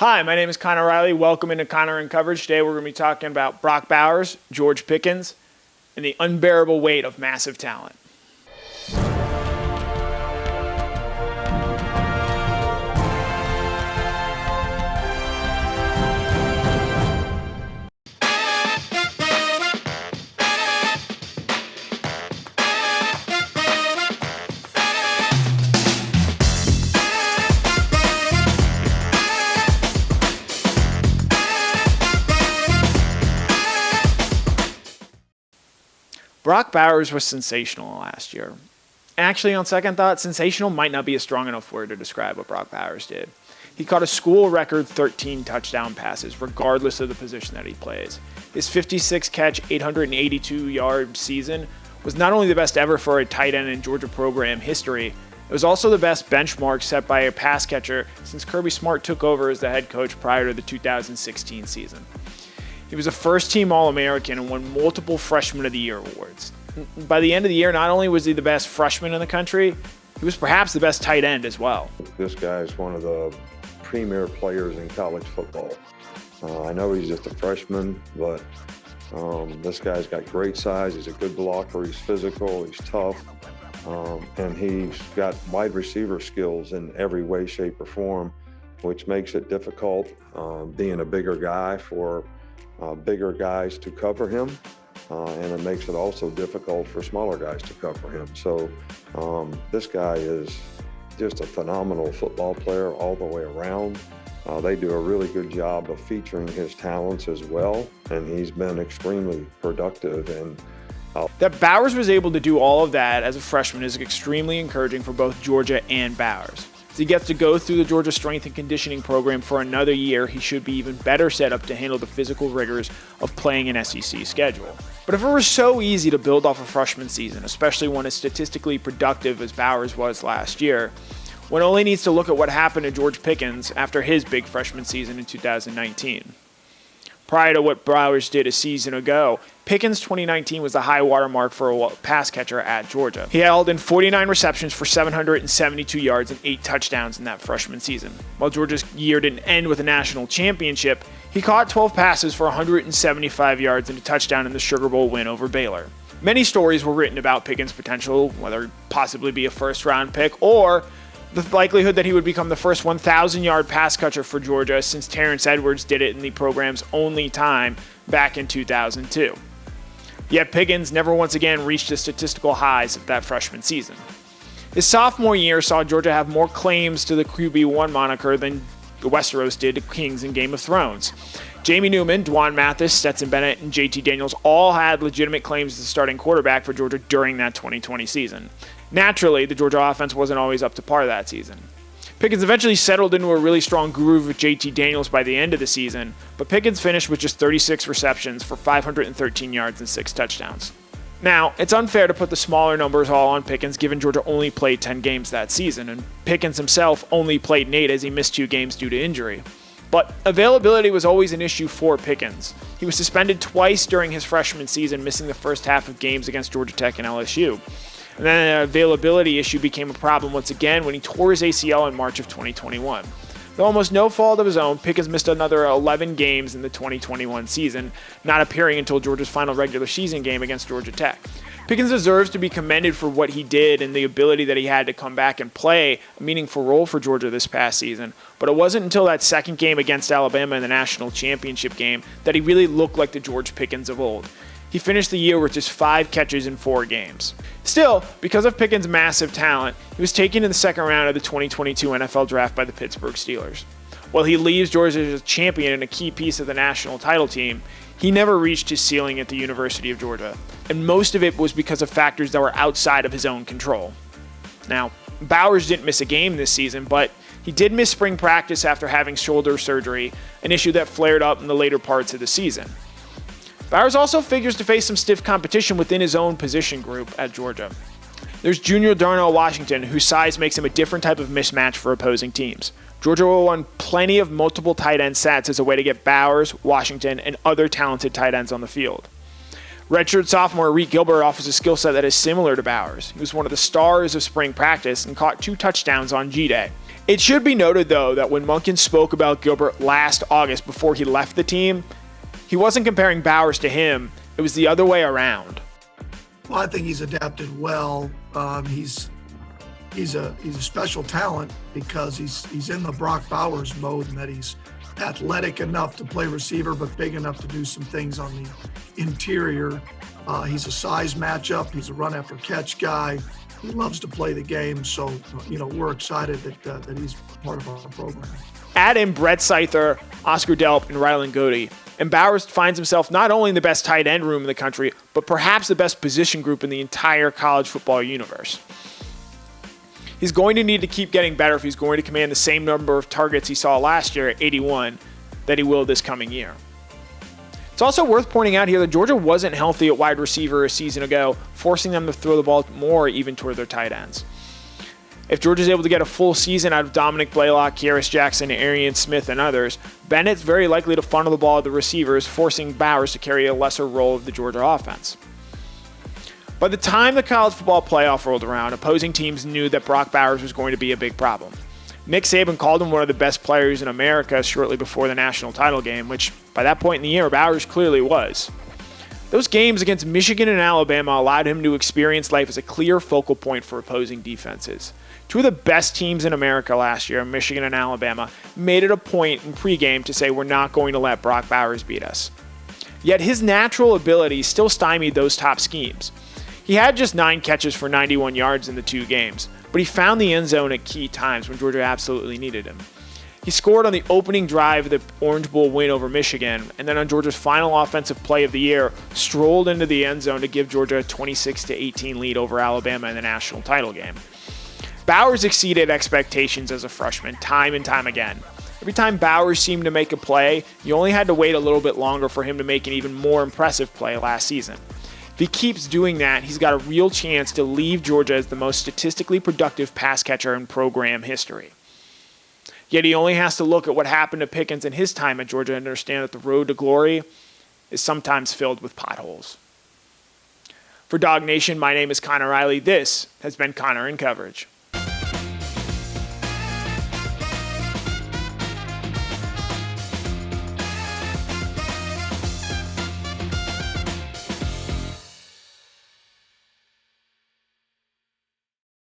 Hi, my name is Connor Riley. Welcome into Connor in Coverage. Today we're going to be talking about Brock Bowers, George Pickens, and the unbearable weight of massive talent. Brock Bowers was sensational last year. Actually, on second thought, sensational might not be a strong enough word to describe what Brock Bowers did. He caught a school record 13 touchdown passes, regardless of the position that he plays. His 56-catch, 882-yard season was not only the best ever for a tight end in Georgia program history, it was also the best benchmark set by a pass catcher since Kirby Smart took over as the head coach prior to the 2016 season. He was a first-team All-American and won multiple Freshman of the Year awards. By the end of the year, not only was he the best freshman in the country, he was perhaps the best tight end as well. This guy is one of the premier players in college football. I know he's just a freshman, but this guy's got great size. He's a good blocker. He's physical. He's tough. And he's got wide receiver skills in every way, shape, or form, which makes it difficult being a bigger guy for bigger guys to cover him, and it makes it also difficult for smaller guys to cover him. So this guy is just a phenomenal football player all the way around. They do a really good job of featuring his talents as well, and he's been extremely productive. And that Bowers was able to do all of that as a freshman is extremely encouraging for both Georgia and Bowers. As he gets to go through the Georgia Strength and Conditioning program for another year, he should be even better set up to handle the physical rigors of playing an SEC schedule. But if it were so easy to build off a freshman season, especially one as statistically productive as Bowers was last year, one only needs to look at what happened to George Pickens after his big freshman season in 2019. Prior to what Bowers did a season ago, Pickens 2019 was the high water mark for a pass catcher at Georgia. He held in 49 receptions for 772 yards and 8 touchdowns in that freshman season. While Georgia's year didn't end with a national championship, he caught 12 passes for 175 yards and a touchdown in the Sugar Bowl win over Baylor. Many stories were written about Pickens' potential, whether possibly be a first-round pick or the likelihood that he would become the first 1,000-yard pass catcher for Georgia since Terrence Edwards did it in the program's only time back in 2002. Yet Pickens never once again reached the statistical highs of that freshman season. His sophomore year saw Georgia have more claims to the QB1 moniker than the Westeros did to Kings in Game of Thrones. Jamie Newman, Dwan Mathis, Stetson Bennett, and JT Daniels all had legitimate claims as the starting quarterback for Georgia during that 2020 season. Naturally, the Georgia offense wasn't always up to par that season. Pickens eventually settled into a really strong groove with JT Daniels by the end of the season, but Pickens finished with just 36 receptions for 513 yards and 6 touchdowns. Now, it's unfair to put the smaller numbers all on Pickens given Georgia only played 10 games that season, and Pickens himself only played 8 as he missed 2 games due to injury. But availability was always an issue for Pickens. He was suspended twice during his freshman season, missing the first half of games against Georgia Tech and LSU. And then an availability issue became a problem once again when he tore his ACL in March of 2021. Though almost no fault of his own, Pickens missed another 11 games in the 2021 season, not appearing until Georgia's final regular season game against Georgia Tech. Pickens deserves to be commended for what he did and the ability that he had to come back and play a meaningful role for Georgia this past season, but it wasn't until that second game against Alabama in the national championship game that he really looked like the George Pickens of old. He finished the year with just 5 catches in 4 games. Still, because of Pickens' massive talent, he was taken in the second round of the 2022 NFL Draft by the Pittsburgh Steelers. While he leaves Georgia as a champion and a key piece of the national title team, he never reached his ceiling at the University of Georgia, and most of it was because of factors that were outside of his own control. Now, Bowers didn't miss a game this season, but he did miss spring practice after having shoulder surgery, an issue that flared up in the later parts of the season. Bowers also figures to face some stiff competition within his own position group at Georgia. There's junior Darnell Washington, whose size makes him a different type of mismatch for opposing teams. Georgia will run plenty of multiple tight end sets as a way to get Bowers, Washington, and other talented tight ends on the field. Redshirt sophomore Reed Gilbert offers a skill set that is similar to Bowers. He was one of the stars of spring practice and caught 2 touchdowns on G-Day. It should be noted, though, that when Monken spoke about Gilbert last August before he left the team, he wasn't comparing Bowers to him. It was the other way around. Well, I think he's adapted well. He's a special talent because he's in the Brock Bowers mode, and that he's athletic enough to play receiver, but big enough to do some things on the interior. He's a size matchup. He's a run after catch guy. He loves to play the game. So, we're excited that he's part of our program. Add in Brett Seither, Oscar Delp, and Rylan Goody, and Bowers finds himself not only in the best tight end room in the country, but perhaps the best position group in the entire college football universe. He's going to need to keep getting better if he's going to command the same number of targets he saw last year at 81 that he will this coming year. It's also worth pointing out here that Georgia wasn't healthy at wide receiver a season ago, forcing them to throw the ball more even toward their tight ends. If Georgia's able to get a full season out of Dominic Blaylock, Kyrus Jackson, Arian Smith, and others, Bennett's very likely to funnel the ball to the receivers, forcing Bowers to carry a lesser role of the Georgia offense. By the time the college football playoff rolled around, opposing teams knew that Brock Bowers was going to be a big problem. Nick Saban called him one of the best players in America shortly before the national title game, which by that point in the year, Bowers clearly was. Those games against Michigan and Alabama allowed him to experience life as a clear focal point for opposing defenses. Two of the best teams in America last year, Michigan and Alabama, made it a point in pregame to say we're not going to let Brock Bowers beat us. Yet his natural ability still stymied those top schemes. He had just 9 catches for 91 yards in the 2 games, but he found the end zone at key times when Georgia absolutely needed him. He scored on the opening drive of the Orange Bowl win over Michigan, and then on Georgia's final offensive play of the year, strolled into the end zone to give Georgia a 26-18 lead over Alabama in the national title game. Bowers exceeded expectations as a freshman time and time again. Every time Bowers seemed to make a play, you only had to wait a little bit longer for him to make an even more impressive play last season. If he keeps doing that, he's got a real chance to leave Georgia as the most statistically productive pass catcher in program history. Yet he only has to look at what happened to Pickens in his time at Georgia and understand that the road to glory is sometimes filled with potholes. For DawgNation, my name is Connor Riley. This has been Connor in Coverage.